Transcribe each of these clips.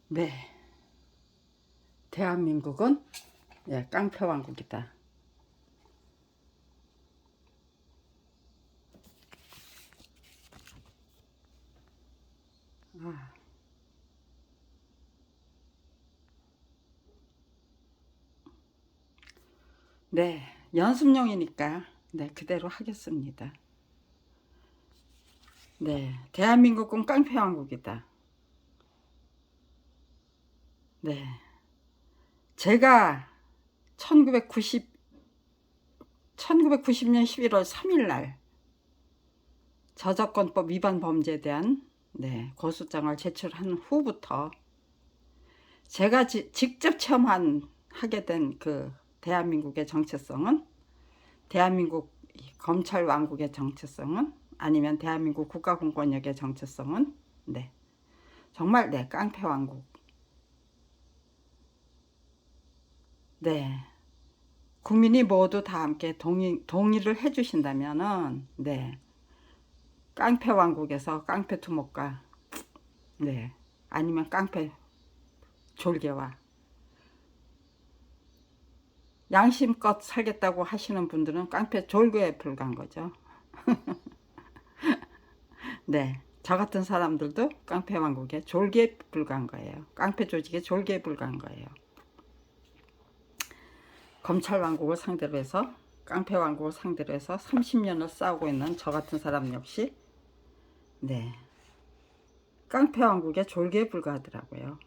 네, 대한민국은 깡패왕국이다. 아, 네, 연습용이니까 그대로 하겠습니다. 네, 대한민국은 깡패왕국이다. 네, 제가 1990년 11월 3일 날 저작권법 위반 범죄에 대한 고소장을 제출한 후부터 제가 직접 체험하게 된 그 대한민국의 정체성은, 대한민국 검찰 왕국의 정체성은, 아니면 대한민국 국가공권력의 정체성은 정말 깡패 왕국. 국민이 모두 다 함께 동의를 해주신다면은 깡패 왕국에서 깡패 두목과 아니면 깡패 졸개와 양심껏 살겠다고 하시는 분들은 깡패 졸개에 불과한 거죠. 저 같은 사람들도 깡패 왕국의 졸개에 불과한 거예요. 깡패 조직의 졸개에 불과한 거예요. 검찰 왕국을 상대로 해서, 깡패 왕국을 상대로 해서 30년을 싸우고 있는 저 같은 사람 역시 깡패 왕국의 졸개에 불과하더라고요.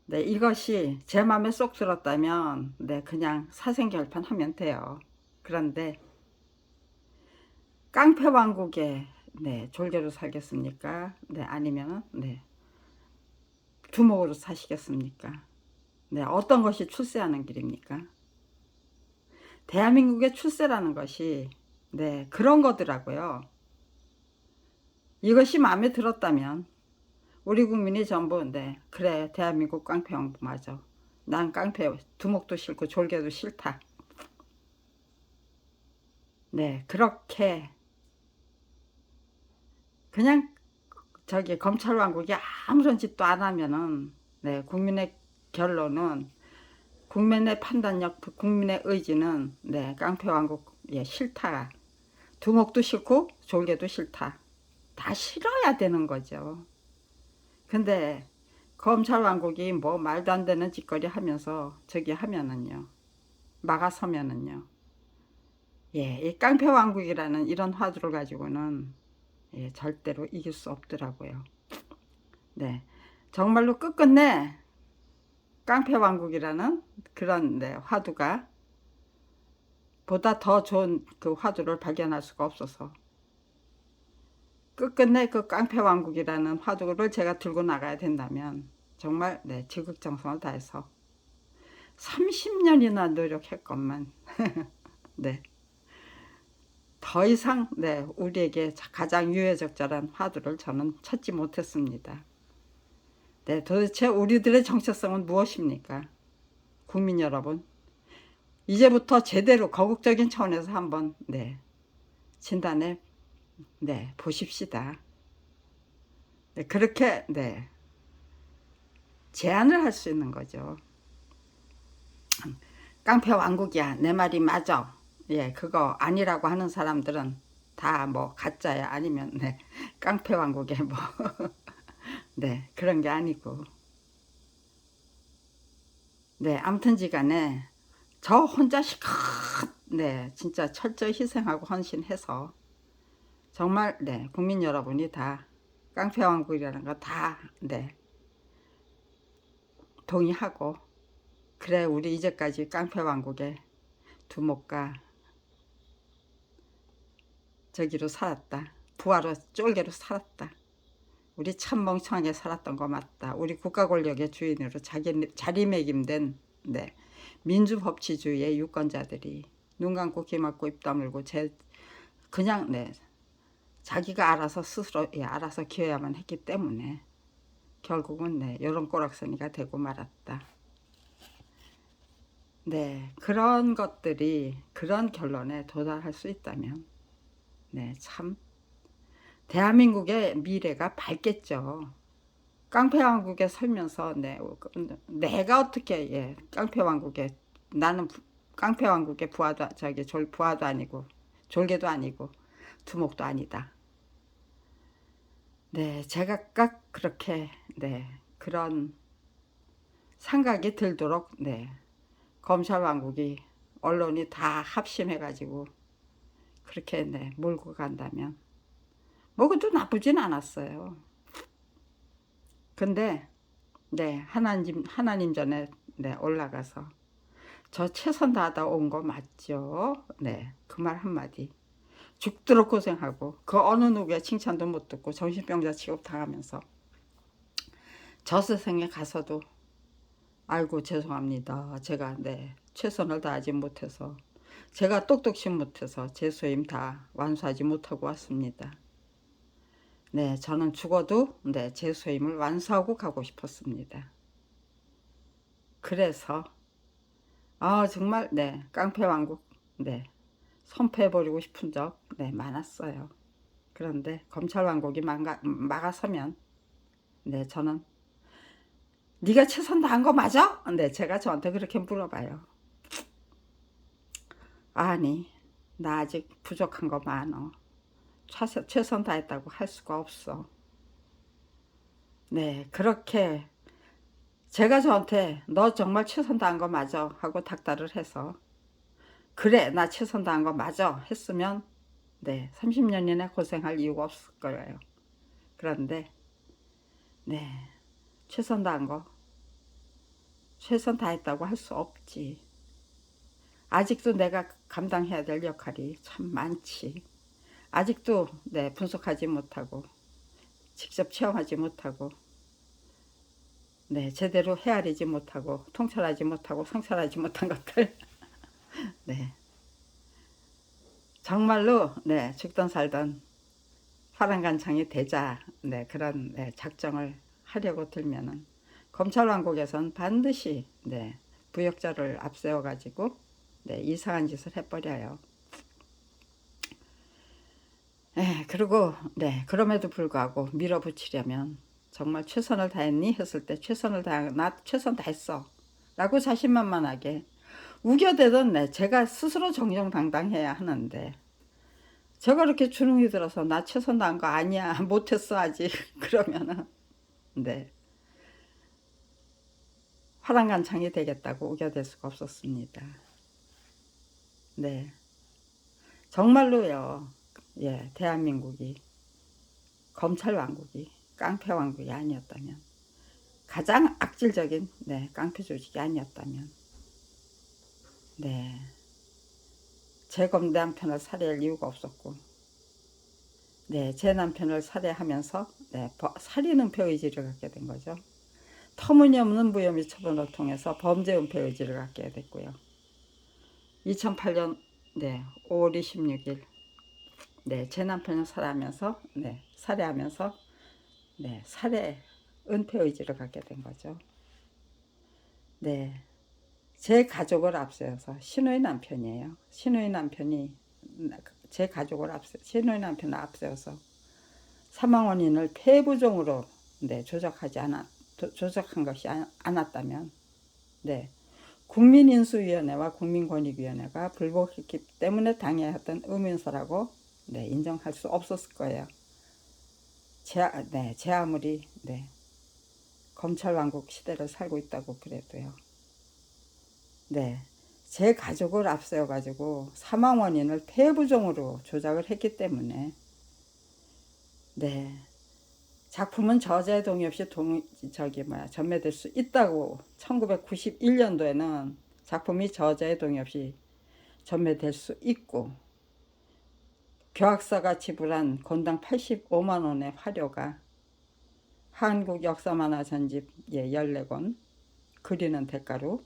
이것이 제 마음에 쏙 들었다면 그냥 사생결판 하면 돼요. 그런데 깡패 왕국에 졸개로 살겠습니까? 아니면은 두목으로 사시겠습니까? 어떤 것이 출세하는 길입니까? 대한민국의 출세라는 것이 그런 거더라고요. 이것이 마음에 들었다면 우리 국민이 전부 그래, 대한민국 깡패 왕국 맞아, 난 깡패 두목도 싫고 졸개도 싫다, 그렇게 그냥 저기 검찰 왕국이 아무런 짓도 안 하면은 국민의 결론은, 국민의 판단력, 국민의 의지는 깡패 왕국 싫다, 두목도 싫고 졸개도 싫다, 다 싫어야 되는 거죠. 근데 검찰 왕국이 뭐 말도 안 되는 짓거리 하면서 저기 하면은요, 막아서면은요, 이 깡패 왕국이라는 이런 화두를 가지고는 절대로 이길 수 없더라고요. 정말로 끝끝내 깡패 왕국이라는 그런 화두가 보다 더 좋은 그 화두를 발견할 수가 없어서 끝끝내 그 깡패 왕국이라는 화두를 제가 들고 나가야 된다면 정말 지극정성을 다해서 30년이나 노력했건만 더 이상 우리에게 가장 유해적절한 화두를 저는 찾지 못했습니다. 도대체 우리들의 정체성은 무엇입니까? 국민 여러분, 이제부터 제대로 거국적인 차원에서 한번 진단해 보십시다. 그렇게 제안을 할 수 있는 거죠. 깡패 왕국이야, 내 말이 맞아, 그거 아니라고 하는 사람들은 다 뭐 가짜야, 아니면 깡패 왕국에 뭐 그런 게 아니고, 아무튼지간에 저 혼자 실컷 진짜 철저히 희생하고 헌신해서 정말 국민 여러분이 다 깡패 왕국이라는 거 다 동의하고, 그래, 우리 이제까지 깡패 왕국의 두목과 저기로 살았다, 부하로 쫄개로 살았다, 우리 참 멍청하게 살았던 거 맞다, 우리 국가 권력의 주인으로 자리매김된 민주법치주의의 유권자들이 눈 감고 귀 막고 입 다물고 그냥 자기가 알아서 스스로 알아서 기어야만 했기 때문에 결국은 이런 꼬락서니가 되고 말았다. 그런 것들이 그런 결론에 도달할 수 있다면 참 대한민국의 미래가 밝겠죠. 깡패왕국에 살면서 내가 어떻게 깡패왕국에 나는 깡패왕국의 부하도 부하도 아니고 졸개도 아니고 두목도 아니다. 네, 제가 깍 그렇게 그런 생각이 들도록 검찰왕국이 언론이 다 합심해가지고 그렇게 몰고 간다면 뭐 그것도 나쁘진 않았어요. 근데 하나님 전에 올라가서 저 최선 다하다 온 거 맞죠? 그 말 한마디 죽도록 고생하고 그 어느 누구의 칭찬도 못 듣고 정신병자 취급당하면서 저 세상에 가서도 아이고 죄송합니다. 제가 최선을 다하지 못해서 제가 똑똑시 못해서 제 소임 다 완수하지 못하고 왔습니다. 저는 죽어도 제 소임을 완수하고 가고 싶었습니다. 그래서 정말 깡패왕국 선포해버리고 싶은 적 많았어요. 그런데 검찰왕국이 막아서면 저는 네가 최선 다한 거 맞아? 제가 저한테 그렇게 물어봐요. 아니 나 아직 부족한 거 많어. 최선 다했다고 할 수가 없어. 그렇게 제가 저한테 너 정말 최선 다한 거 맞아 하고 닥달을 해서 그래 나 최선 다한 거 맞아 했으면 30년이나 고생할 이유가 없을 거예요. 그런데 최선 다한 거 최선 다했다고 할 수 없지. 아직도 내가 감당해야 될 역할이 참 많지. 아직도 분석하지 못하고 직접 체험하지 못하고 제대로 헤아리지 못하고 통찰하지 못하고 성찰하지 못한 것들 정말로 죽던 살던 파란간창이 되자 그런 작정을 하려고 들면은 검찰왕국에선 반드시 부역자를 앞세워 가지고 이상한 짓을 해버려요. 그리고 그럼에도 불구하고 밀어붙이려면 정말 최선을 다했니? 했을 때 나 최선 다했어 라고 자신만만하게 우겨대던 제가 스스로 정정당당해야 하는데 제가 그렇게 주눅이 들어서 나 최선 다한 거 아니야 못했어 아직 그러면은 화랑간창이 되겠다고 우겨댈 수가 없었습니다. 정말로요. 대한민국이 검찰왕국이 깡패왕국이 아니었다면 가장 악질적인 깡패 조직이 아니었다면 제 남편을 살해할 이유가 없었고 제 남편을 살해하면서 살인 은폐 의지를 갖게 된 거죠. 터무니없는 무혐의 처분을 통해서 범죄 은폐 의지를 갖게 됐고요. 2008년 5월 26일 제 남편을 살해하면서 살해 은폐 의지를 갖게 된 거죠. 제 가족을 앞세워서 신우의 남편이에요. 신우의 남편이 신우의 남편을 앞세워서 사망 원인을 폐부종으로 조작한 것이 않았다면 국민인수위원회와 국민권익위원회가 불복했기 때문에 당해야 했던 의문사라고 인정할 수 없었을 거예요. 제 아무리 검찰왕국 시대를 살고 있다고 그래도요. 제 가족을 앞세워 가지고 사망 원인을 폐부종으로 조작을 했기 때문에 작품은 저자의 동의 없이 전매될 수 있다고 1991년도에는 작품이 저자의 동의 없이 전매될 수 있고 교학사가 지불한 건당 85만 원의 화료가 한국 역사만화 전집 14권 그리는 대가로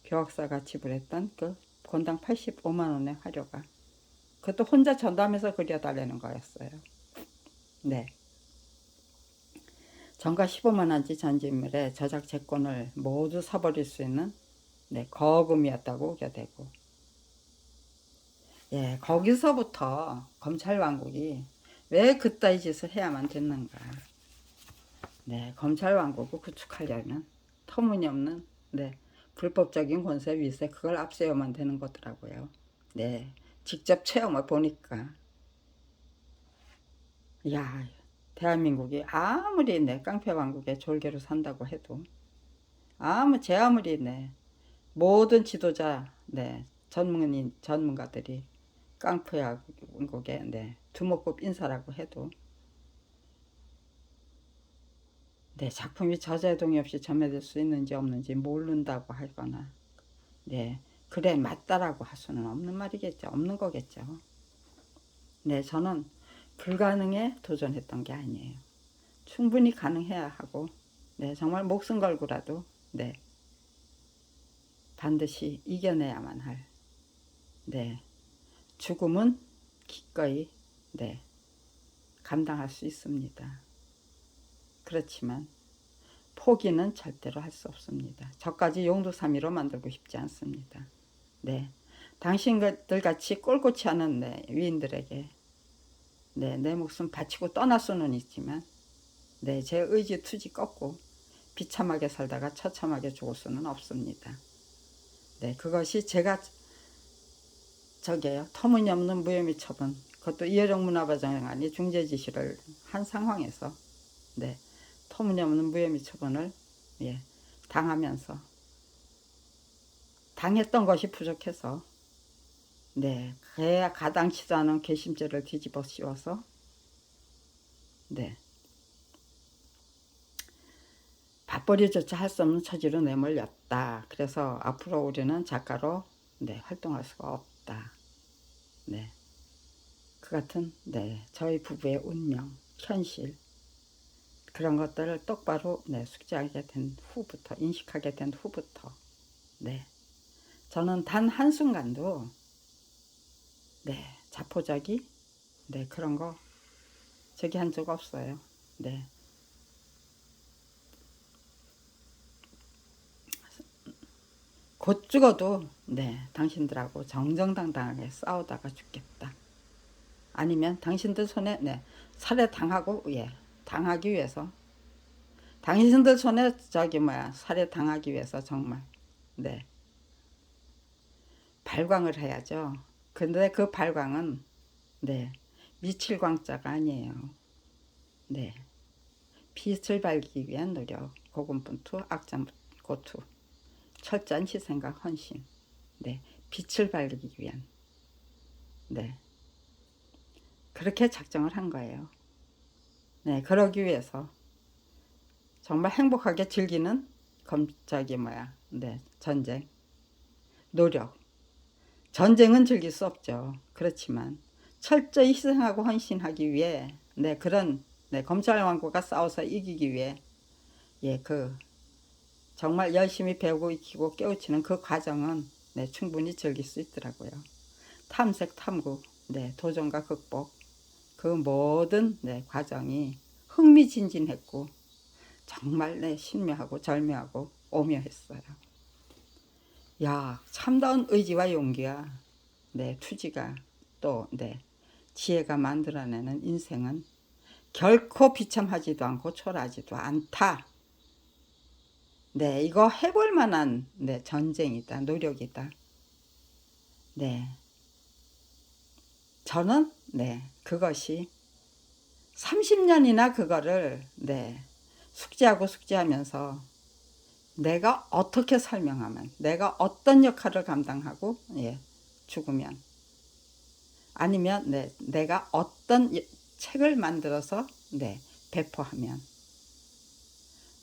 교학사가 지불했던 그 건당 85만 원의 화료가 그것도 혼자 전담해서 그려달라는 거였어요. 정가 15만 원치 전집물의 저작 재권을 모두 사버릴 수 있는 거금이었다고 우겨대고 거기서부터 검찰왕국이 왜 그따위 짓을 해야만 됐는가. 네, 검찰 왕국을 구축하려면 터무니없는 네, 불법적인 권세 위세 그걸 앞세워만 되는 거더라고요. 네, 직접 체험을 보니까 야, 대한민국이 아무리 내 깡패 왕국의 졸개로 산다고 해도 제 아무리 네 모든 지도자 네 전문가들이 깡패 왕국의 네 두목급 인사라고 해도 네 작품이 저자동이 없이 전매될 수 있는지 없는지 모른다고 하거나 네 그래 맞다라고 할 수는 없는 말이겠죠. 없는 거겠죠. 네 저는 불가능에 도전했던 게 아니에요. 충분히 가능해야 하고 네 정말 목숨 걸고라도 네 반드시 이겨내야만 할 네 죽음은 기꺼이 네 감당할 수 있습니다. 그렇지만 포기는 절대로 할 수 없습니다. 저까지 용두사미로 만들고 싶지 않습니다. 네, 당신들 같이 꼴꼬치 않은 네, 위인들에게 네, 내 목숨 바치고 떠날 수는 있지만 네, 제 의지 투지 꺾고 비참하게 살다가 처참하게 죽을 수는 없습니다. 네, 그것이 제가 저게요 터무니없는 무혐의 처분 그것도 이혜정 문화부장관이 중재 지시를 한 상황에서 네, 터무니없는 무혐의 처분을 예, 당하면서 당했던 것이 부족해서 네, 가당치도 않은 괘씸죄를 뒤집어 씌워서 네, 밥벌이조차 할 수 없는 처지로 내몰렸다. 그래서 앞으로 우리는 작가로 네, 활동할 수가 없다. 네, 그 같은 네, 저희 부부의 운명, 현실 그런 것들을 똑바로 네, 숙지하게 된 후부터 인식하게 된 후부터 네, 저는 단 한순간도 네, 자포자기 네, 그런 거 저기 한 적 없어요. 네. 곧 죽어도 네, 당신들하고 정정당당하게 싸우다가 죽겠다. 아니면 당신들 손에 네, 살해당하고 예, 당하기 위해서 당신들 손에 살해당하기 위해서 정말 네, 발광을 해야죠. 근데 그 발광은 네, 미칠 광자가 아니에요. 네, 빛을 밝기 위한 노력, 고군분투, 악장고투, 철저한 희생과 헌신, 네, 빛을 밝기 위한 네, 그렇게 작정을 한 거예요. 네, 그러기 위해서 정말 행복하게 즐기는 네, 전쟁, 노력. 전쟁은 즐길 수 없죠. 그렇지만 철저히 희생하고 헌신하기 위해 네, 그런 네, 검찰 왕국과 싸워서 이기기 위해 예, 그 정말 열심히 배우고 익히고 깨우치는 그 과정은 네, 충분히 즐길 수 있더라고요. 탐색, 탐구, 네, 도전과 극복 그 모든 네, 과정이 흥미진진했고 정말 네, 신묘하고 절묘하고 오묘했어요. 야, 참다운 의지와 용기와 네, 투지가 또 네, 지혜가 만들어내는 인생은 결코 비참하지도 않고 초라하지도 않다. 네, 이거 해볼 만한 네, 전쟁이다, 노력이다. 네, 저는 네, 그것이 30년이나 그거를 네, 숙지하면서 내가 어떻게 설명하면 내가 어떤 역할을 감당하고 예, 죽으면 아니면 네, 내가 어떤 책을 만들어서 네, 배포하면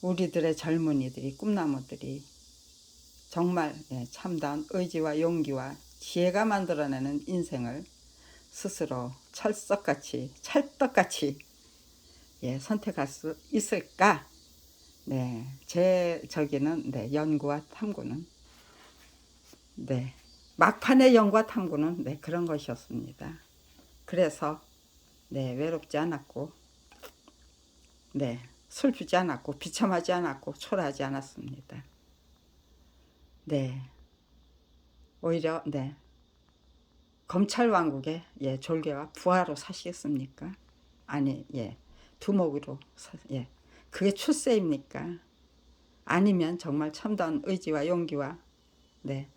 우리들의 젊은이들이 꿈나무들이 정말 네, 참다운 의지와 용기와 지혜가 만들어내는 인생을 스스로 찰떡같이 예, 선택할 수 있을까? 네, 제 저기는 네, 연구와 탐구는 네, 막판의 연구와 탐구는 네, 그런 것이었습니다. 그래서 네, 외롭지 않았고 네, 슬프지 않았고 비참하지 않았고 초라하지 않았습니다. 네, 오히려 네, 검찰 왕국의 예, 졸개와 부하로 사시겠습니까? 아니, 예, 두목으로, 예, 그게 출세입니까? 아니면 정말 참다운 의지와 용기와 네,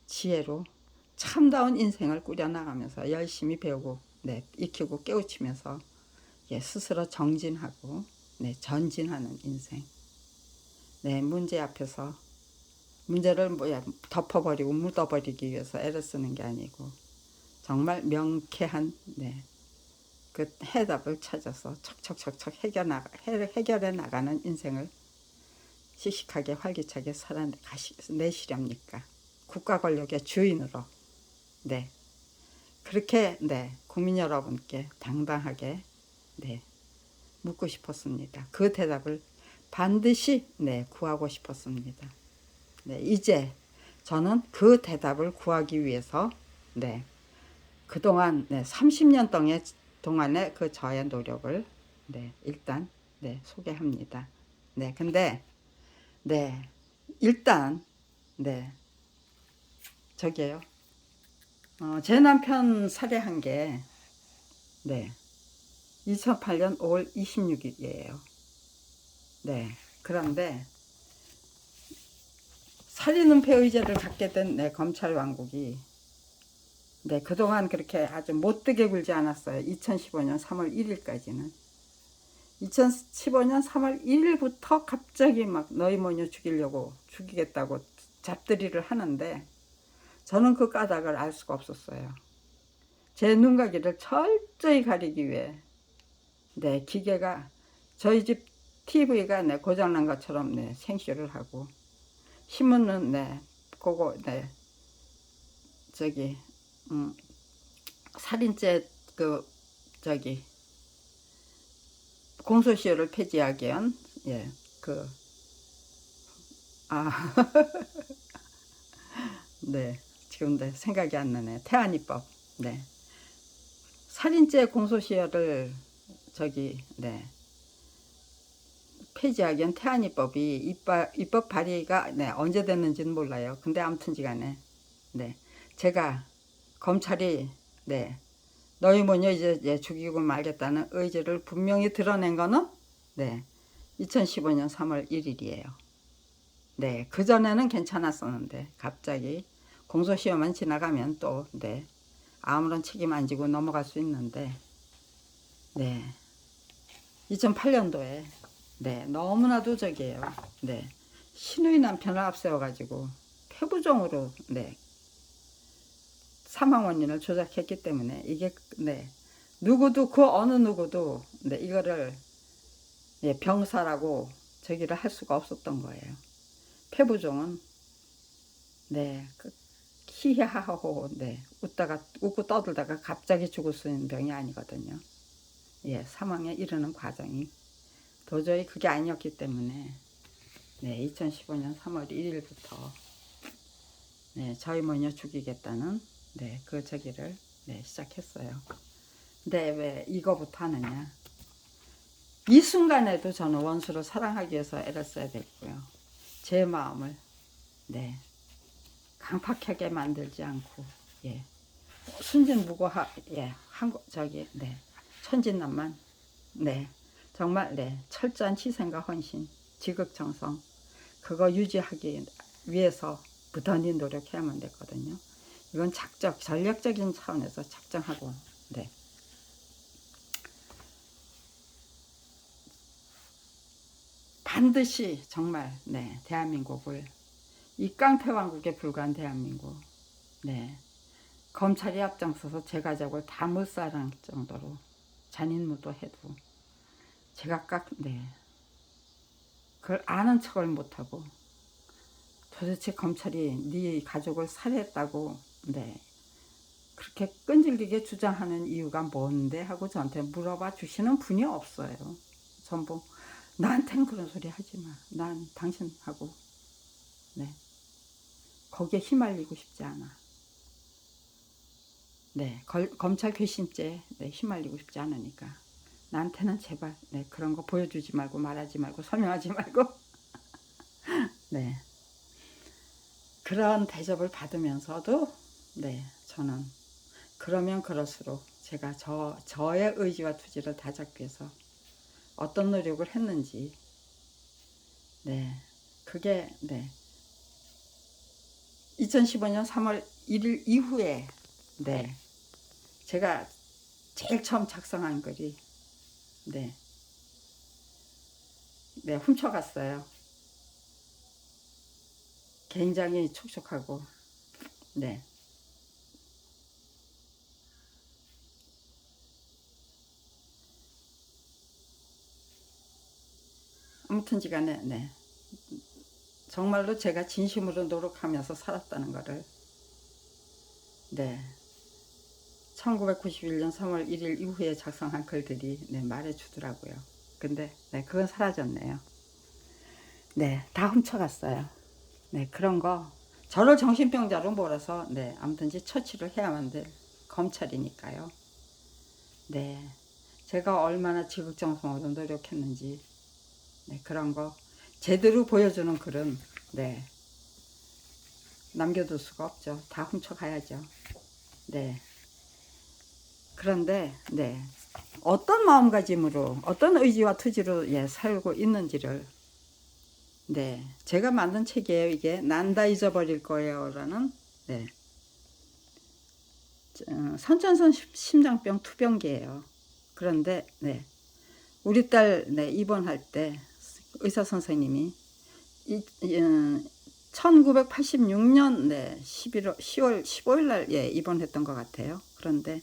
지혜로 참다운 인생을 꾸려나가면서 열심히 배우고 네, 익히고 깨우치면서 예, 스스로 정진하고 네, 전진하는 인생. 네, 문제 앞에서 문제를 뭐야 덮어버리고 묻어버리기 위해서 애를 쓰는 게 아니고 정말 명쾌한 네, 그 해답을 찾아서 척척척척 해결해 나가는 인생을 씩씩하게 활기차게 살아내시렵니까? 국가 권력의 주인으로 네, 그렇게 네, 국민 여러분께 당당하게 네, 묻고 싶었습니다. 그 대답을 반드시 네, 구하고 싶었습니다. 네, 이제 저는 그 대답을 구하기 위해서 네, 그동안 네, 30년 동안의 그 저의 노력을 네, 일단 네, 소개합니다. 네, 근데 네, 일단 네, 저기요. 제 남편 살해한 게 네, 2008년 5월 26일이에요. 네, 그런데 살인은폐 의제를 갖게 된 네, 검찰 왕국이 네, 그동안 그렇게 아주 못되게 굴지 않았어요. 2015년 3월 1일까지는. 2015년 3월 1일부터 갑자기 막 너희 뭐냐 죽이겠다고 잡들이를 하는데 저는 그 까닭을 알 수가 없었어요. 제 눈가기를 철저히 가리기 위해 네, 기계가 저희 집 TV가 네, 고장난 것처럼 네, 생쇼를 하고 신문은 네, 그거 네, 저기 살인죄 그 저기 공소시효를 폐지하기 위한 예, 그 아, 네. 지금 네, 생각이 안 나네. 태안이법. 네. 살인죄 공소시효를 저기 네. 폐지하기 위한 태안이법이 입법 발의가 네, 언제 됐는지는 몰라요. 근데 아무튼지간에 네. 제가 검찰이 네. 너희 뭐냐 이제 죽이고 말겠다는 의지를 분명히 드러낸 거는 네. 2015년 3월 1일이에요. 네, 그전에는 괜찮았었는데 갑자기 공소시효만 지나가면 또 네, 아무런 책임 안 지고 넘어갈 수 있는데 네, 2008년도에 네, 너무나도 저기예요. 네, 신우이 남편을 앞세워가지고 폐부종으로 네, 사망 원인을 조작했기 때문에 이게 네, 누구도 그 어느 누구도 네, 이거를 예, 병사라고 저기를 할 수가 없었던 거예요. 폐부종은 네, 히하하호 네, 웃고 떠들다가 갑자기 죽을 수 있는 병이 아니거든요. 예, 사망에 이르는 과정이 도저히 그게 아니었기 때문에 네, 2015년 3월 1일부터 네, 저희 뭐냐 죽이겠다는 네, 그 저기를 네, 시작했어요. 근데 왜 이거부터 하느냐? 이 순간에도 저는 원수를 사랑하기 위해서 애를 써야 되고요. 제 마음을 네, 강팍하게 만들지 않고 예, 순진무구하 예, 저기 네, 천진난만 네, 정말 네, 철저한 희생과 헌신, 지극정성 그거 유지하기 위해서 부단히 노력해야만 됐거든요. 이건 전략적인 차원에서 작정하고 네. 반드시 정말 네, 대한민국을 이 깡패왕국에 불과한 대한민국 네, 검찰이 앞장서서 제 가족을 다 못살할 정도로 잔인무도해도 제가 네, 그걸 아는 척을 못하고 도대체 검찰이 네 가족을 살해했다고 네, 그렇게 끈질기게 주장하는 이유가 뭔데 하고 저한테 물어봐 주시는 분이 없어요. 전부 나한테는 그런 소리 하지 마. 난 당신하고 네, 거기에 휘말리고 싶지 않아. 네, 검찰 괘씸죄에 네, 휘말리고 싶지 않으니까 나한테는 제발 네, 그런 거 보여주지 말고 말하지 말고 설명하지 말고 네, 그런 대접을 받으면서도 네, 저는 그러면 그럴수록 제가 저의 의지와 투지를 다잡기 위해서 어떤 노력을 했는지, 네, 그게, 네, 2015년 3월 1일 이후에, 네, 제가 제일 처음 작성한 글이, 네, 네, 훔쳐갔어요. 굉장히 촉촉하고, 네, 아무튼지간에, 네, 정말로 제가 진심으로 노력하면서 살았다는 거를, 네, 1991년 3월 1일 이후에 작성한 글들이, 네, 말해주더라고요. 근데, 네, 그건 사라졌네요. 네, 다 훔쳐갔어요. 네, 그런 거 저를 정신병자로 몰아서, 네, 아무튼지 처치를 해야만 될 검찰이니까요. 네, 제가 얼마나 지극정성으로 노력했는지, 네, 그런 거 제대로 보여주는 글은, 네, 남겨둘 수가 없죠. 다 훔쳐가야죠. 네, 그런데, 네, 어떤 마음가짐으로, 어떤 의지와 투지로, 예, 살고 있는지를, 네, 제가 만든 책이에요. 이게 난 다 잊어버릴 거예요 라는, 네, 선천성 심장병 투병기예요. 그런데, 네, 우리 딸, 네, 입원할 때 의사 선생님이 1986년, 네, 10월 15일 날, 예, 입원했던 것 같아요. 그런데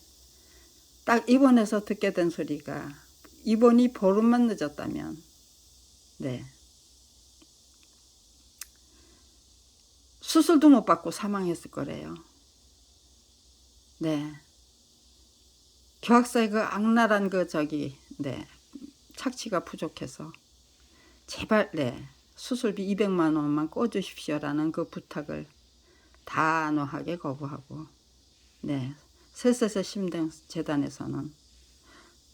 딱 입원해서 듣게 된 소리가, 입원이 보름만 늦었다면, 네, 수술도 못 받고 사망했을 거래요. 네, 교학사의 그 악랄한 네, 착취가 부족해서 제발, 네, 수술비 200만 원만 꿔주십시오라는 그 부탁을 단호하게 거부하고, 네, 셋셋의 심장재단에서는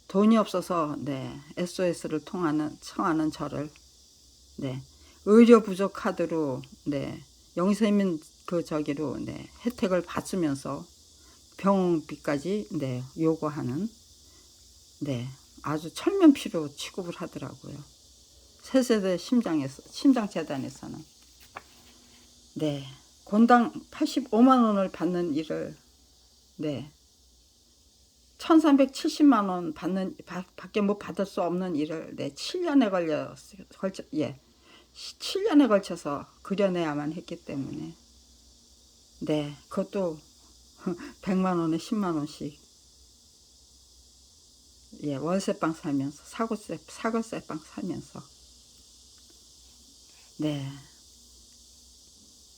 돈이 없어서, 네, SOS를 청하는 저를, 네, 의료 부족 카드로, 네, 영세민 네, 혜택을 받으면서 병원비까지, 네, 요구하는, 네, 아주 철면피로 취급을 하더라고요. 세세대 심장재단에서는, 네, 건당 85만 원을 받는 일을, 네, 1370만 원 밖에 못 받을 수 없는 일을, 네, 7년에 걸쳐서 그려내야만 했기 때문에, 네, 그것도 100만 원에 10만 원씩, 예, 월세방 살면서, 사골세방 살면서, 네,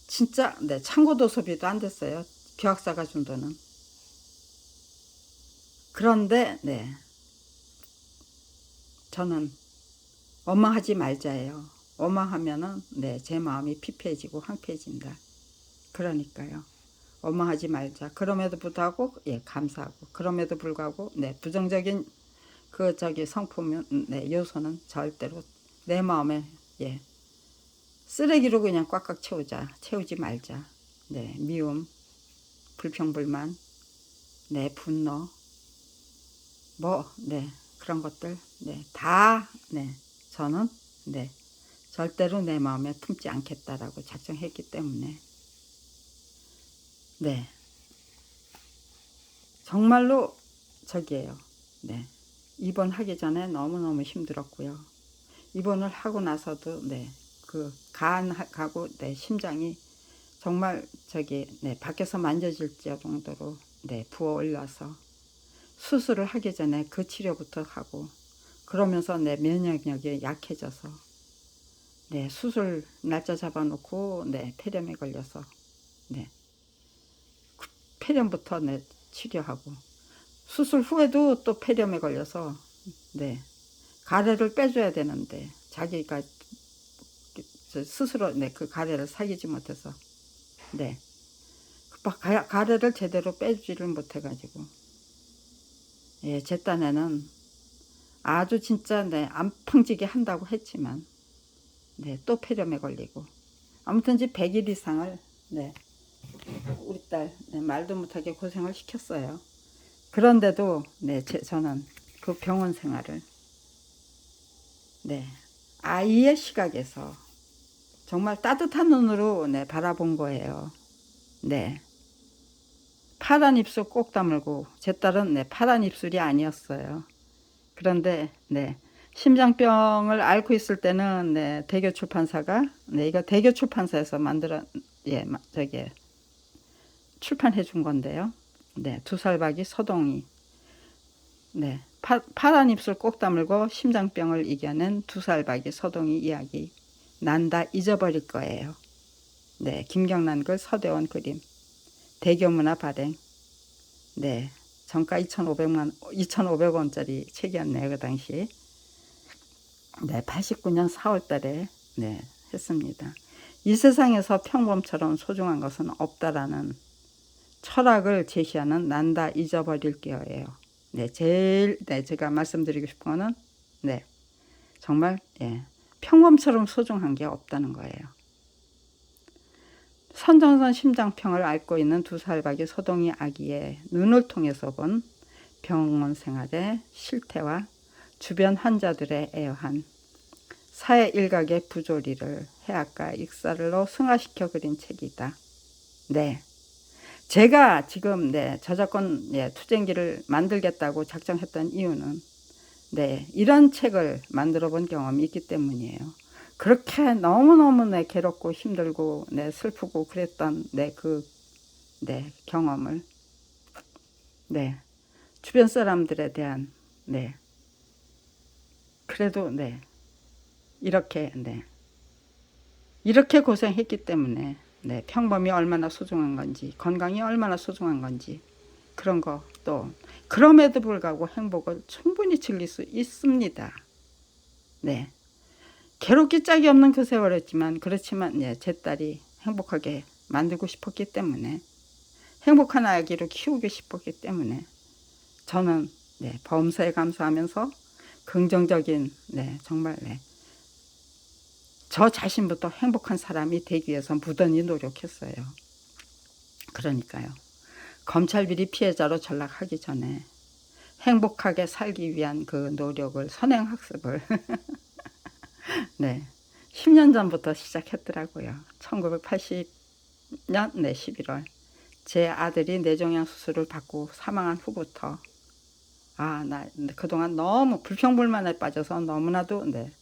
진짜, 네, 참고도서비도 안 됐어요. 교학사가 준 돈은. 그런데, 네, 저는 엄마 하지 말자예요. 엄마 하면은, 네, 제 마음이 피폐해지고 황폐해진다. 그러니까요. 엄마 하지 말자. 그럼에도 불구하고, 예, 감사하고. 그럼에도 불구하고, 네, 부정적인 성품, 네, 요소는 절대로 내 마음에, 예, 쓰레기로 그냥 꽉꽉 채우지 말자. 네, 미움, 불평불만, 네, 분노, 네, 그런 것들, 네, 네, 저는, 네, 절대로 내 마음에 품지 않겠다라고 작정했기 때문에, 네, 정말로 저기예요. 네, 입원하기 전에 너무너무 힘들었고요. 입원을 하고 나서도, 네, 간하고, 네, 심장이 정말 네, 밖에서 만져질 정도로, 네, 부어 올라서 수술을 하기 전에 그 치료부터 하고, 그러면서 내 면역력이 약해져서, 네, 수술 날짜 잡아놓고, 네, 폐렴에 걸려서, 네, 폐렴부터, 네, 치료하고, 수술 후에도 또 폐렴에 걸려서, 네, 가래를 빼줘야 되는데 자기가 스스로, 네, 그 가래를 사귀지 못해서, 네, 가래를 제대로 빼주지를 못해가지고, 예, 제 딴에는 아주 진짜, 네, 안 펑지게 한다고 했지만, 네, 또 폐렴에 걸리고, 아무튼 100일 이상을, 네, 우리 딸, 네, 말도 못하게 고생을 시켰어요. 그런데도 네, 저는 그 병원 생활을 네, 아이의 시각에서 정말 따뜻한 눈으로 네, 바라본 거예요. 네. 파란 입술 꼭 다물고 제 딸은 네, 파란 입술이 아니었어요. 그런데 네. 심장병을 앓고 있을 때는 네, 대교 출판사가 네, 이거 대교 출판사에서 만들어 저기 출판해 준 건데요. 네, 2살박이 서동이 네, 파란 입술 꼭 다물고 심장병을 이겨낸 2살박이 서동이 이야기 난다 잊어버릴 거예요. 네, 김경란 글 서대원 그림 대교문화 발행 네, 정가 2,500원짜리 책이었네요. 그 당시 네, 89년 4월 달에 네, 했습니다. 이 세상에서 평범처럼 소중한 것은 없다라는 철학을 제시하는 난다 잊어버릴게요예요. 네, 제일 네, 제가 말씀드리고 싶은 거는 네, 정말 예, 평범처럼 소중한 게 없다는 거예요. 선전선 심장병을 앓고 있는 2살박이 서동이 아기의 눈을 통해서 본 병원 생활의 실태와 주변 환자들의 애환, 사회 일각의 부조리를 해악과 익살로 승화시켜 그린 책이다. 네, 제가 지금 네, 저작권 투쟁기를 만들겠다고 작정했던 이유는 네, 이런 책을 만들어 본 경험이 있기 때문이에요. 그렇게 너무너무 네, 괴롭고 힘들고 네, 슬프고 그랬던 네, 경험을 네, 주변 사람들에 대한 네, 그래도 네, 이렇게 고생했기 때문에 네, 평범이 얼마나 소중한 건지 건강이 얼마나 소중한 건지 그런 거 또 그럼에도 불구하고 행복을 충분히 즐길 수 있습니다. 네, 괴롭기 짝이 없는 그 세월이었지만 그렇지만 네, 제 딸이 행복하게 만들고 싶었기 때문에 행복한 아기로 키우고 싶었기 때문에 저는 네, 범사에 감사하면서 긍정적인 네, 정말 네, 저 자신부터 행복한 사람이 되기 위해서 무던히 노력했어요. 그러니까요. 검찰 비리 피해자로 전락하기 전에 행복하게 살기 위한 그 노력을 선행학습을 네, 10년 전부터 시작했더라고요. 1980년 네, 11월 제 아들이 뇌종양 수술을 받고 사망한 후부터 나 그동안 너무 불평불만에 빠져서 너무나도 네,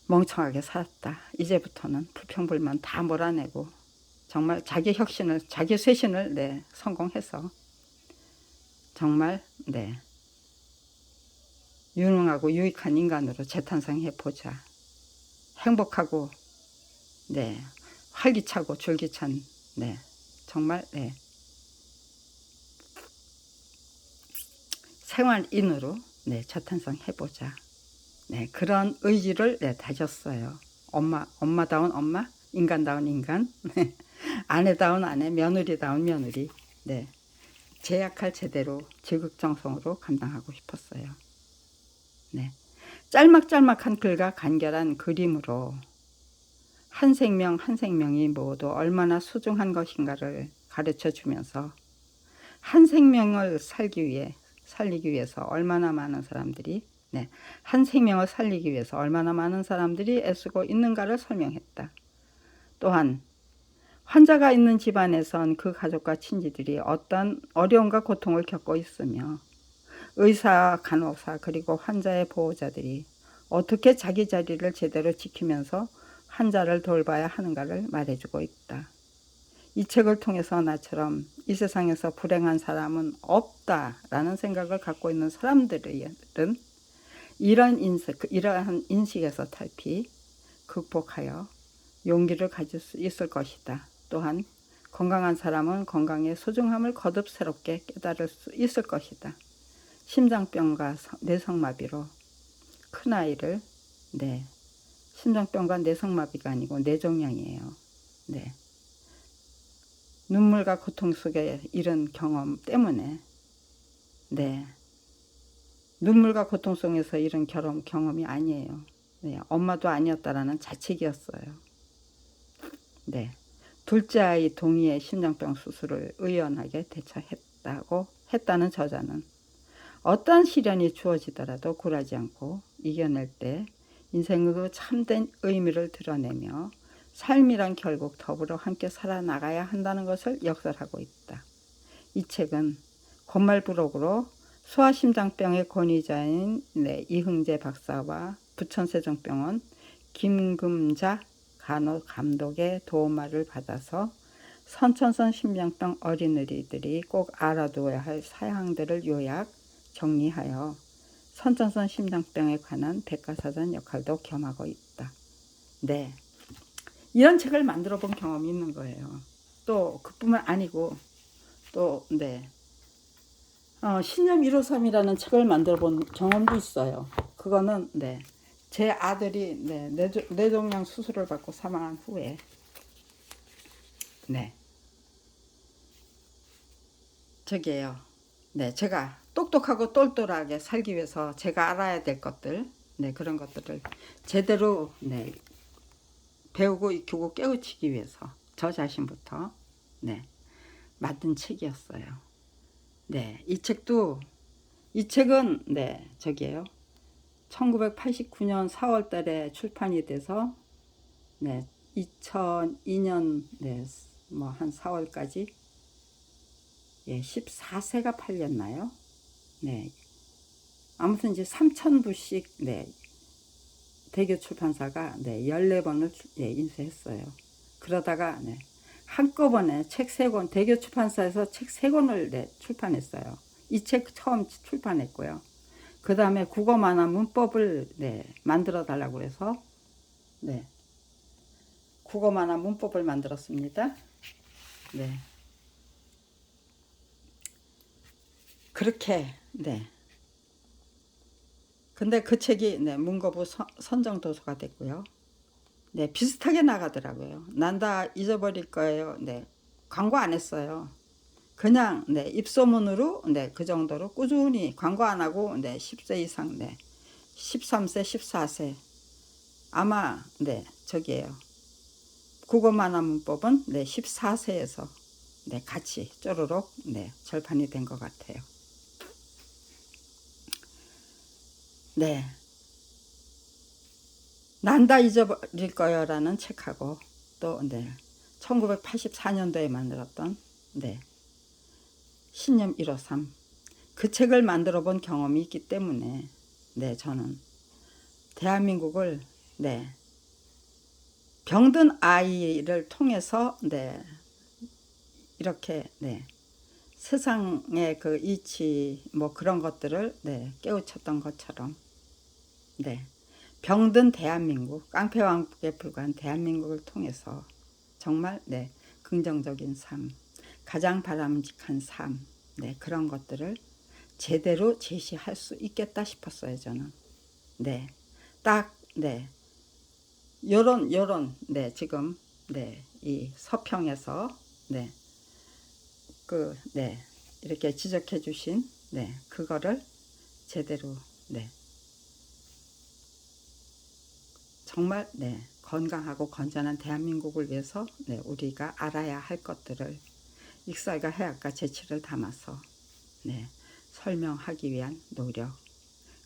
멍청하게 살았다. 이제부터는 불평불만 다 몰아내고 정말 자기 혁신을 자기 쇄신을 네, 성공해서 정말 네, 유능하고 유익한 인간으로 재탄생해 보자. 행복하고 네, 활기차고 줄기찬 네, 정말 네, 생활인으로 네, 재탄생해 보자. 네, 그런 의지를 네, 다졌어요. 엄마다운 엄마, 인간다운 인간, 네, 아내다운 아내, 며느리다운 며느리. 네, 제 역할 제대로 지극정성으로 감당하고 싶었어요. 네, 짤막짤막한 글과 간결한 그림으로 한 생명 한 생명이 모두 얼마나 소중한 것인가를 가르쳐 주면서 한 생명을 살리기 위해서 얼마나 많은 사람들이 네, 한 생명을 살리기 위해서 얼마나 많은 사람들이 애쓰고 있는가를 설명했다. 또한 환자가 있는 집안에선 그 가족과 친지들이 어떤 어려움과 고통을 겪고 있으며 의사, 간호사 그리고 환자의 보호자들이 어떻게 자기 자리를 제대로 지키면서 환자를 돌봐야 하는가를 말해주고 있다. 이 책을 통해서 나처럼 이 세상에서 불행한 사람은 없다라는 생각을 갖고 있는 사람들은 이러한 인식에서 탈피, 극복하여 용기를 가질 수 있을 것이다. 또한 건강한 사람은 건강의 소중함을 거듭 새롭게 깨달을 수 있을 것이다. 심장병과 뇌성마비로 큰아이를 네, 심장병과 뇌성마비가 아니고 뇌종양이에요. 네, 눈물과 고통 속에 이런 경험 때문에 네, 눈물과 고통 속에서 이런 경험이 아니에요. 네, 엄마도 아니었다라는 자책이었어요. 네, 둘째 아이 동의의 심장병 수술을 의연하게 대처했다고 했다는 저자는 어떠한 시련이 주어지더라도 굴하지 않고 이겨낼 때 인생의 그 참된 의미를 드러내며 삶이란 결국 더불어 함께 살아나가야 한다는 것을 역설하고 있다. 이 책은 권말부록으로 소아심장병의 권위자인 이흥재 박사와 부천세종병원 김금자 간호감독의 도움말을 받아서 선천성 심장병 어린이들이 꼭 알아두어야 할 사항들을 요약 정리하여 선천성 심장병에 관한 백과사전 역할도 겸하고 있다. 네, 이런 책을 만들어 본 경험이 있는 거예요. 또 그뿐만 아니고 또 신념 153이라는 책을 만들어 본 경험도 있어요. 그거는 제 아들이 뇌종양 수술을 받고 사망한 후에 저기에요. 제가 똑똑하고 똘똘하게 살기 위해서 제가 알아야 될 것들, 그런 것들을 제대로 배우고 익히고 깨우치기 위해서 저 자신부터 만든 책이었어요. 이 책은 저기에요. 1989년 4월 달에 출판이 돼서 2002년 뭐 한 4월까지 14세가 팔렸나요? 아무튼 이제 3,000부씩 대교 출판사가 14번을 인쇄했어요. 그러다가 한꺼번에 책 3권, 대교 출판사에서 책 3권을 출판했어요. 이 책 처음 출판했고요. 그 다음에 국어 만화 문법을 만들어 달라고 해서 국어 만화 문법을 만들었습니다. 그렇게 근데 그 책이 문고부 선정도서가 됐고요. 비슷하게 나가더라고요. 난다 잊어버릴 거예요. 광고 안 했어요. 그냥 입소문으로 그 정도로 꾸준히 광고 안 하고 10세 이상 13세 14세 아마 저기에요. 국어 만화 문법은 14세에서 같이 쪼르륵 절판이 된 것 같아요. 난다 잊어버릴 거요라는 책하고 또 1984년도에 만들었던 신념 153 그 책을 만들어 본 경험이 있기 때문에 저는 대한민국을 병든 아이를 통해서 이렇게 세상의 그 이치 뭐 그런 것들을 깨우쳤던 것처럼 병든 대한민국, 깡패왕국에 불과한 대한민국을 통해서 정말 긍정적인 삶, 가장 바람직한 삶 그런 것들을 제대로 제시할 수 있겠다 싶었어요. 저는 딱 요런 지금 이 서평에서 이렇게 지적해 주신 그거를 제대로 정말 건강하고 건전한 대한민국을 위해서 우리가 알아야 할 것들을 익살과 해학과 재치를 담아서 설명하기 위한 노력.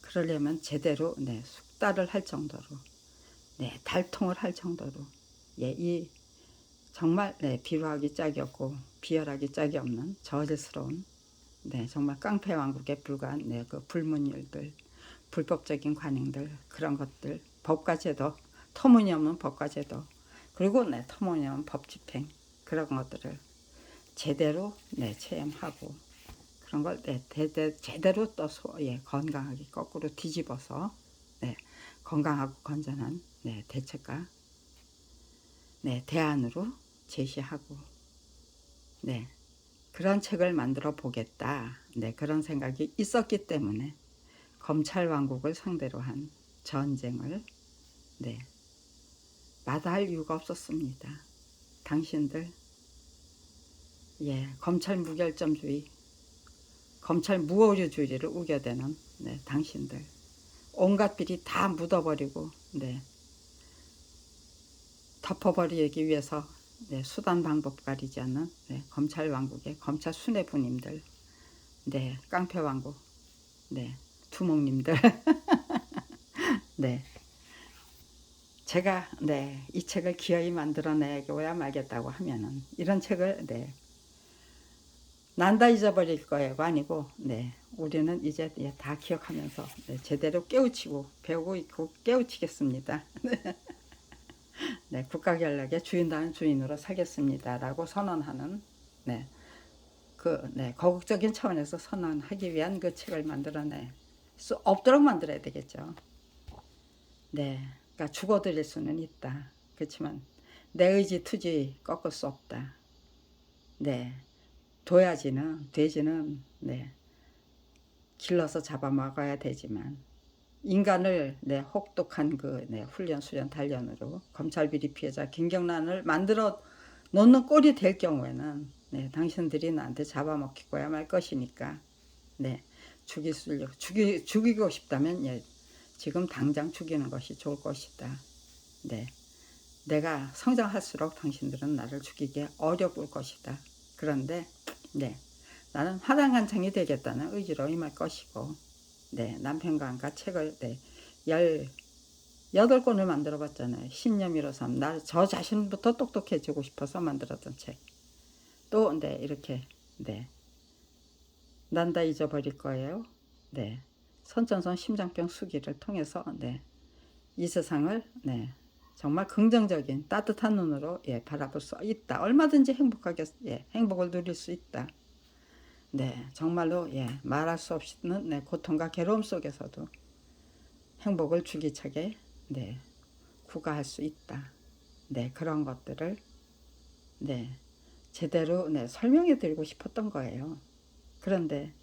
그러려면 제대로 숙달을 할 정도로 달통을 할 정도로 이 정말 비루하기 짝이 없고 비열하기 짝이 없는 저질스러운 정말 깡패왕국에 불과한 그 불문율들, 불법적인 관행들 그런 것들, 법과 제도, 터무니없는 법과 제도 그리고 터무니없는 법 집행 그런 것들을 제대로 체험하고 그런 걸 제대로 또 건강하게 거꾸로 뒤집어서 건강하고 건전한 대책과 대안으로 제시하고 그런 책을 만들어 보겠다 그런 생각이 있었기 때문에 검찰왕국을 상대로 한 전쟁을 마다할 이유가 없었습니다. 당신들 검찰 무결점주의, 검찰 무오류주의를 우겨대는 당신들 온갖 비리 다 묻어버리고 덮어버리기 위해서 수단 방법 가리지 않는 검찰 왕국의 검찰 수뇌부님들 네, 깡패왕국, 네, 두목님들, 네, 제가 네, 이 책을 기어이 만들어내고야 말겠다고 하면은 이런 책을 네, 난다 잊어버릴 거예요가 아니고 네, 우리는 이제 다 기억하면서 네, 제대로 깨우치고 배우고 있고 깨우치겠습니다. 네, 국가결력의 주인다운 주인으로 살겠습니다라고 선언하는 네, 네, 거국적인 차원에서 선언하기 위한 그 책을 만들어낼 수 없도록 만들어야 되겠죠. 네, 그러니까 죽어드릴 수는 있다. 그렇지만 내 의지 투지 꺾을 수 없다. 네, 돼지는 네, 길러서 잡아먹어야 되지만 인간을 네, 혹독한 그 네, 훈련, 수련, 단련으로 검찰 비리 피해자 김경란을 만들어 놓는 꼴이 될 경우에는 네, 당신들이 나한테 잡아먹히고야 말 것이니까 네, 죽이고 싶다면 예, 지금 당장 죽이는 것이 좋을 것이다. 네, 내가 성장할수록 당신들은 나를 죽이기 어려울 것이다. 그런데 네, 나는 화단간창이 되겠다는 의지로 임할 것이고 네, 남편과 함께 책을 네, 18권을 만들어 봤잖아요. 신념이로 삶. 저 자신부터 똑똑해지고 싶어서 만들었던 책. 또 네, 이렇게 네, 난다 잊어버릴 거예요. 네, 선천성 심장병 수기를 통해서 네, 이 세상을 네, 정말 긍정적인 따뜻한 눈으로 예, 바라볼 수 있다. 얼마든지 행복하게 예, 행복을 누릴 수 있다. 네, 정말로 예, 말할 수 없는 네, 고통과 괴로움 속에서도 행복을 줄기차게 네, 구가할 수 있다. 네, 그런 것들을 네, 제대로 네, 설명해 드리고 싶었던 거예요. 그런데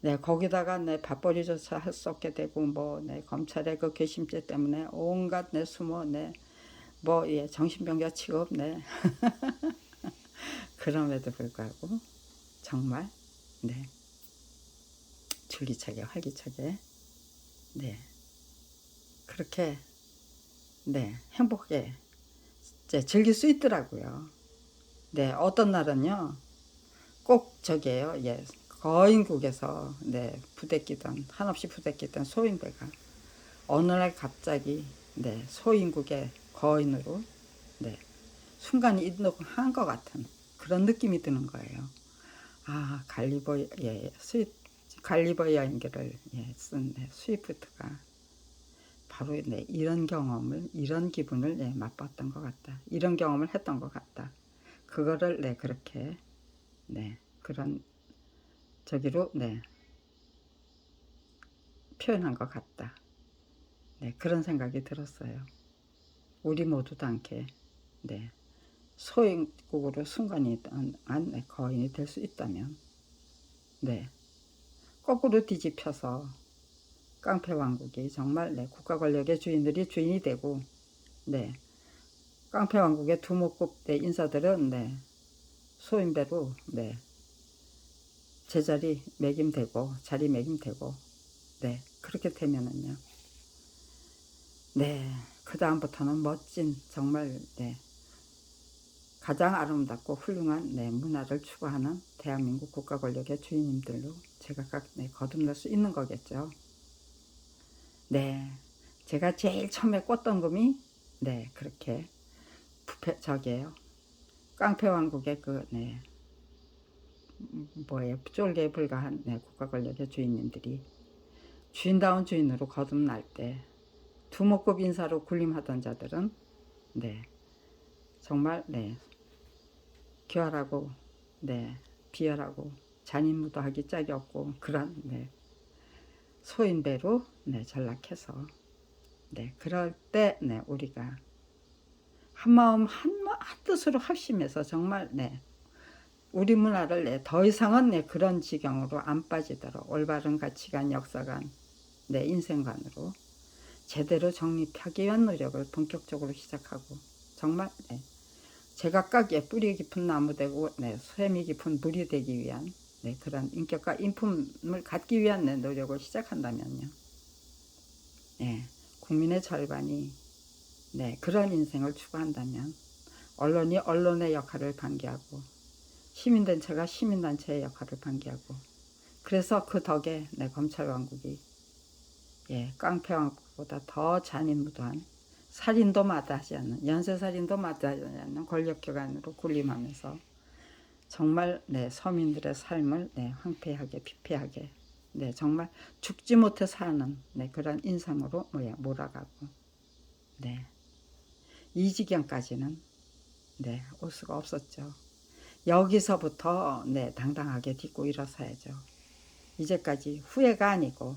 네, 거기다가 내 밥벌이 조차 할 수 없게 되고 뭐 네, 검찰의 그 괘씸죄 때문에 온갖 내 숨어 뭐 예, 정신병자 취급 네. 그럼에도 불구하고 정말 네, 줄기차게 활기차게 네, 그렇게 네, 행복하게 이제 즐길 수 있더라고요. 네, 어떤 날은요 꼭 저기에요. 예, 거인국에서 네, 부대끼던 한없이 부대끼던 소인배가 어느 날 갑자기 네, 소인국의 거인으로 네, 순간 이동한 것 같은 그런 느낌이 드는 거예요. 아, 갈리버 여행기를 예, 쓴 네, 스위프트가 바로 네, 이런 경험을 이런 기분을 네, 맛봤던 것 같다. 이런 경험을 했던 것 같다. 그거를 네, 그렇게 네, 그런 저기로 네, 표현한 것 같다. 네, 그런 생각이 들었어요. 우리 모두도 않게 네, 소인국으로 순간이 안 거인이 될 수 있다면 네, 거꾸로 뒤집혀서 깡패 왕국이 정말 네, 국가 권력의 주인들이 주인이 되고 네, 깡패 왕국의 두목급 네, 인사들은 네, 소인배로 네, 제자리 매김되고 자리 매김되고 네, 그렇게 되면은요. 네, 그 다음부터는 멋진 정말 네, 가장 아름답고 훌륭한 네, 문화를 추구하는 대한민국 국가 권력의 주인님들로 제가 네, 거듭날 수 있는 거겠죠. 네, 제가 제일 처음에 꿨던 금이 네, 그렇게 저기에요. 깡패왕국의 그 네, 뭐예요, 쫄개에 불과한 네, 국가 권력의 주인님들이 주인다운 주인으로 거듭날 때 두목급 인사로 군림하던 자들은 네, 정말 네, 교활하고 네, 비열하고 잔인무도하기 짝이 없고 그런 네, 소인배로 네, 전락해서 네, 그럴 때 네, 우리가 한마음 한뜻으로 합심해서 정말 네, 우리 문화를 네, 더 이상은 네, 그런 지경으로 안 빠지도록 올바른 가치관, 역사관, 네, 인생관으로 제대로 정립하기 위한 노력을 본격적으로 시작하고 정말 네, 제각각의 뿌리 깊은 나무 되고 네, 쇠미 깊은 물이 되기 위한 네, 그런 인격과 인품을 갖기 위한 네, 노력을 시작한다면요. 네, 국민의 절반이 네, 그런 인생을 추구한다면 언론이 언론의 역할을 방기하고 시민단체가 시민단체의 역할을 방기하고 그래서 그 덕에 네, 검찰왕국이 예, 깡패왕국보다 더 잔인무도한 살인도 마다하지 않는 연쇄살인도 마다하지 않는 권력기관으로 군림하면서 정말 네, 서민들의 삶을 네, 황폐하게 피폐하게 네, 정말 죽지 못해 사는 네, 그런 인상으로 몰아가고 네, 이 지경까지는 네, 올 수가 없었죠. 여기서부터 네, 당당하게 딛고 일어서야죠. 이제까지 후회가 아니고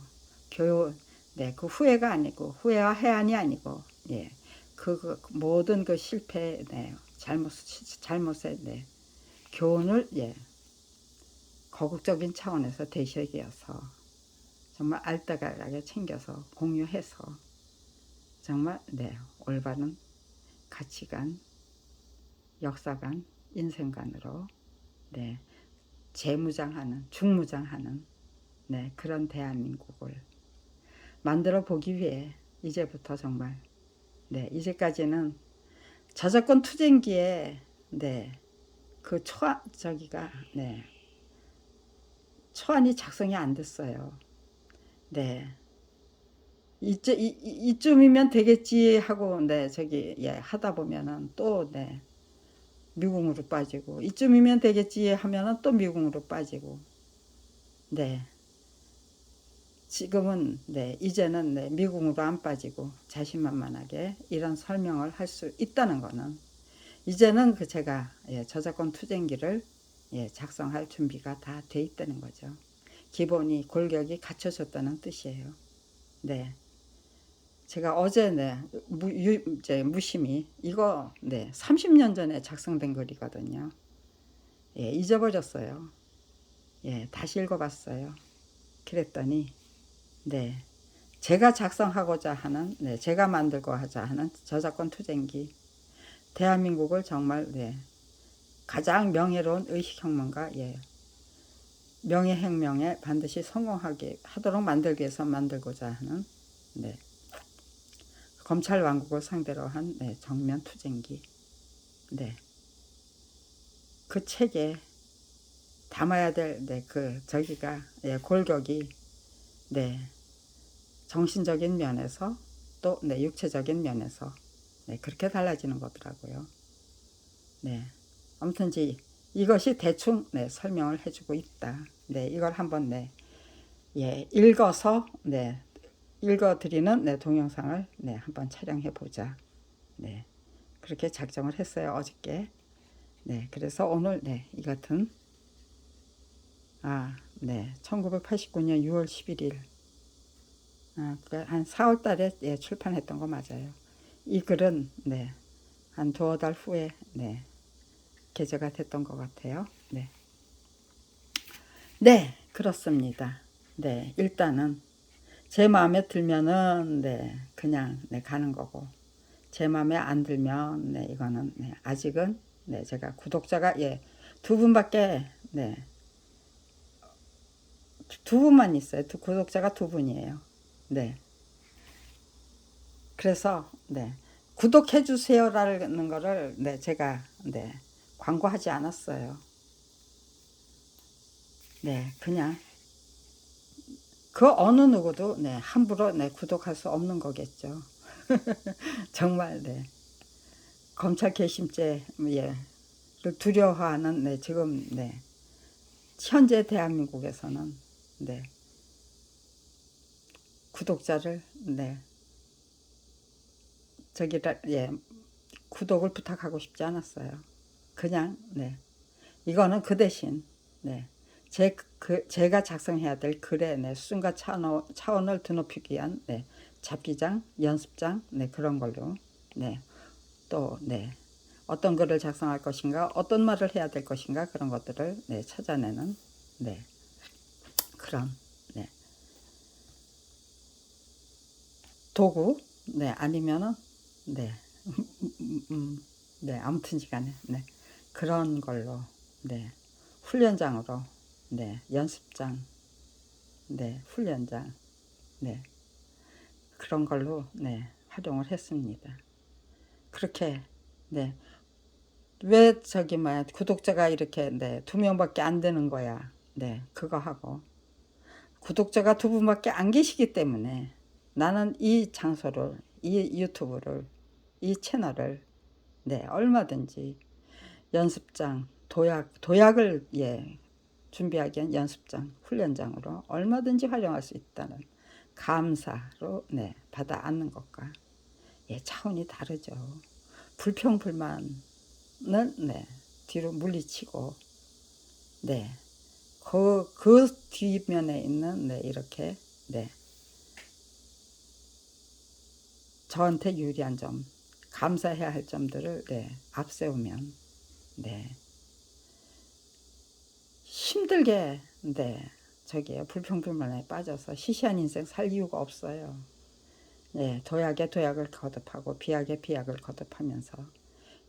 교훈, 네, 그 후회가 아니고 후회와 해안이 아니고 예, 모든 그 실패, 네, 잘못의 네, 교훈을 예, 거국적인 차원에서 대시하여서 정말 알뜰하게 챙겨서 공유해서 정말 네, 올바른 가치관, 역사관, 인생관으로 네, 재무장하는, 중무장하는 네, 그런 대한민국을 만들어 보기 위해 이제부터 정말 네, 이제까지는 저작권 투쟁기에 네, 그 초안이 작성이 안 됐어요. 네. 이쯤이면 되겠지 하고 네, 예, 하다 보면은 또 네, 미궁으로 빠지고 이쯤이면 되겠지 하면은 또 미궁으로 빠지고 네. 지금은 네, 이제는 네, 미궁으로 안 빠지고 자신만만하게 이런 설명을 할 수 있다는 거는 이제는 그 제가 예, 저작권 투쟁기를 예, 작성할 준비가 다 돼 있다는 거죠. 기본이 골격이 갖춰졌다는 뜻이에요. 네. 제가 어제 네, 무심히 이거 네, 30년 전에 작성된 글이거든요. 예, 잊어버렸어요. 예, 다시 읽어봤어요. 그랬더니 네, 제가 작성하고자 하는 네, 제가 만들고자 하는 저작권 투쟁기 대한민국을 정말 네, 가장 명예로운 의식혁명과 예, 명예혁명에 반드시 성공하게 하도록 만들기 위해서 만들고자 하는 네, 검찰 왕국을 상대로 한 네, 정면 투쟁기 네, 그 책에 담아야 될 네, 그 저기가 예, 골격이 네, 정신적인 면에서 또 네, 육체적인 면에서 네, 그렇게 달라지는 거더라고요. 네, 아무튼 이것이 대충 네, 설명을 해주고 있다. 네, 이걸 한번 네, 예, 읽어서 네, 읽어드리는 네, 동영상을 네, 한번 촬영해 보자. 네, 그렇게 작정을 했어요 어저께. 네, 그래서 오늘 네, 이 같은 네, 1989년 6월 11일 그러니까 한 4월 달에 예, 출판했던 거 맞아요. 이 글은 네, 한 두어 달 후에 네, 게재가 됐던 것 같아요. 네, 네, 그렇습니다. 네, 일단은 제 마음에 들면은 네, 그냥 네, 가는 거고 제 마음에 안 들면 네, 이거는 네, 아직은 네, 제가 구독자가 예, 두 분밖에 네, 두 분만 있어요. 구독자가 두 분이에요. 네, 그래서 네, 구독해 주세요라는 거를 네, 제가 네, 광고하지 않았어요. 네, 그냥 그 어느 누구도 네, 함부로 네, 구독할 수 없는 거겠죠. 정말 네, 검찰 개심죄 예, 를 두려워하는 네, 지금 네, 현재 대한민국에서는 네, 구독자를 네, 예, 구독을 부탁하고 싶지 않았어요. 그냥 네, 이거는 그 대신 네, 제가 작성해야 될 글의 네, 수준과 차원을 드높이기 위한 네, 잡기장, 연습장 네, 그런 걸로 네, 또 네, 어떤 글을 작성할 것인가, 어떤 말을 해야 될 것인가 그런 것들을 네, 찾아내는 네, 그런 네, 도구 네, 아니면은 네, 네, 아무튼지간에 네, 그런 걸로 네, 훈련장으로 네, 연습장 네, 훈련장 네, 그런 걸로 네, 활용을 했습니다. 그렇게 네, 왜 구독자가 이렇게 네, 2명밖에 안 되는 거야. 네, 그거 하고 구독자가 2분밖에 안 계시기 때문에 나는 이 장소를, 이 유튜브를, 이 채널을 얼마든지 연습장, 도약을 준비하기 위한 연습장, 훈련장으로 얼마든지 활용할 수 있다는 감사로 받아 안는 것과 차원이 다르죠. 불평불만은 뒤로 물리치고 그 뒷면에 있는 이렇게 저한테 유리한 점, 감사해야 할 점들을 앞세우면 힘들게 불평불만에 빠져서 시시한 인생 살 이유가 없어요. 도약에 도약을 거듭하고 비약에 비약을 거듭하면서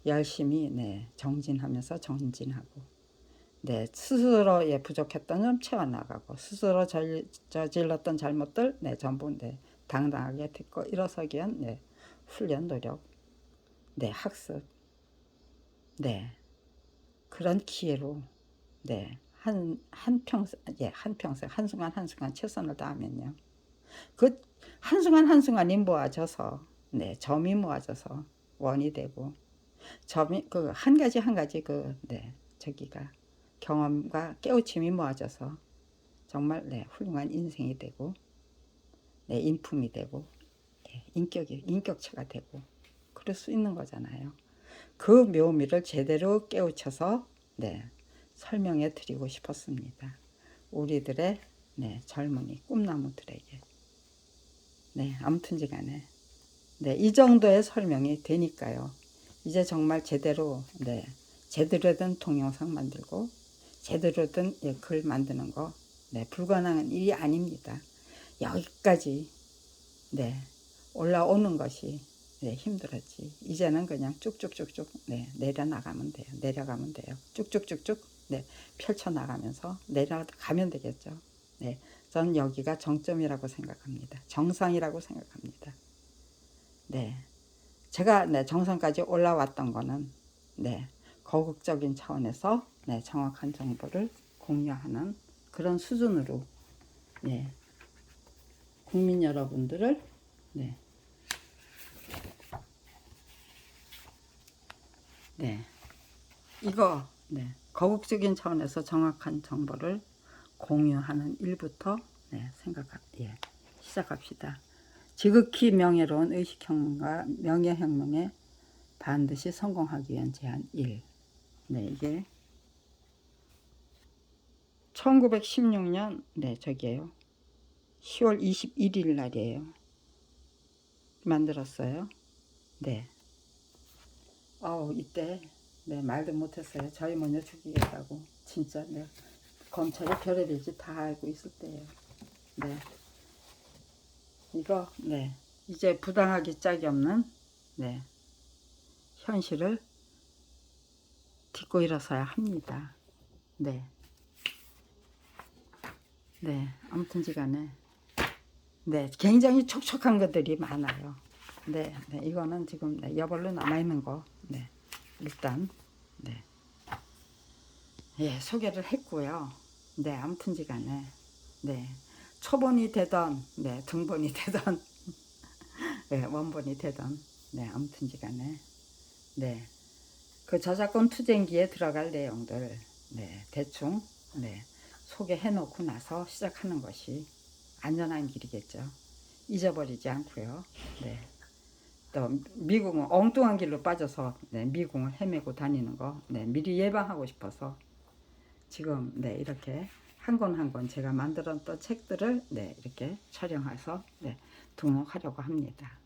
열심히 정진하면서 정진하고 스스로 부족했던 점 채워나가고 스스로 저질렀던 잘못들 전부 당당하게 딛고 일어서기 위한 훈련 노력 학습 그런 기회로 한평생 한순간 최선을 다하면요 그 한순간이 모아져서 점이 모아져서 원이 되고 점이 그 한 가지 저기가 경험과 깨우침이 모아져서 정말 훌륭한 인생이 되고 인품이 되고 인격체가 되고 그럴 수 있는 거잖아요. 그 묘미를 제대로 깨우쳐서 설명해 드리고 싶었습니다. 우리들의 젊은이 꿈나무들에게 아무튼지간에 이 정도의 설명이 되니까요. 이제 정말 제대로 된 동영상 만들고 제대로 된 글 만드는 거 불가능한 일이 아닙니다. 여기까지 올라오는 것이 힘들었지. 이제는 그냥 쭉쭉쭉쭉 내려가면 돼요. 쭉쭉쭉쭉 펼쳐나가면서 내려가면 되겠죠. 저는 여기가 정점이라고 생각합니다. 정상이라고 생각합니다. 제가 정상까지 올라왔던 거는 거국적인 차원에서 정확한 정보를 공유하는 그런 수준으로 국민 여러분들을 이거 거국적인 차원에서 정확한 정보를 공유하는 일부터 시작합시다. 지극히 명예로운 의식혁명과 명예혁명에 반드시 성공하기 위한 제안 1. 이게 1916년 저기에요. 10월 21일 날이에요. 만들었어요. 이때 말도 못했어요. 저희 먼저 죽이겠다고. 진짜 검찰이 별의별 짓 다 알고 있을 때예요. 이거 이제 부당하기 짝이 없는 현실을 딛고 일어서야 합니다. 아무튼지간에 굉장히 촉촉한 것들이 많아요. 이거는 지금 여벌로 남아있는 거 일단 소개를 했고요. 아무튼지간에 초본이 되던 등본이 되던 원본이 되던 아무튼지간에 그 저작권 투쟁기에 들어갈 내용들 대충 소개해 놓고 나서 시작하는 것이 안전한 길이겠죠. 잊어버리지 않고요. 또 미궁은 엉뚱한 길로 빠져서 미궁을 헤매고 다니는 거 미리 예방하고 싶어서 지금 이렇게 한 권 한 권 제가 만들었던 책들을 이렇게 촬영해서 등록하려고 합니다.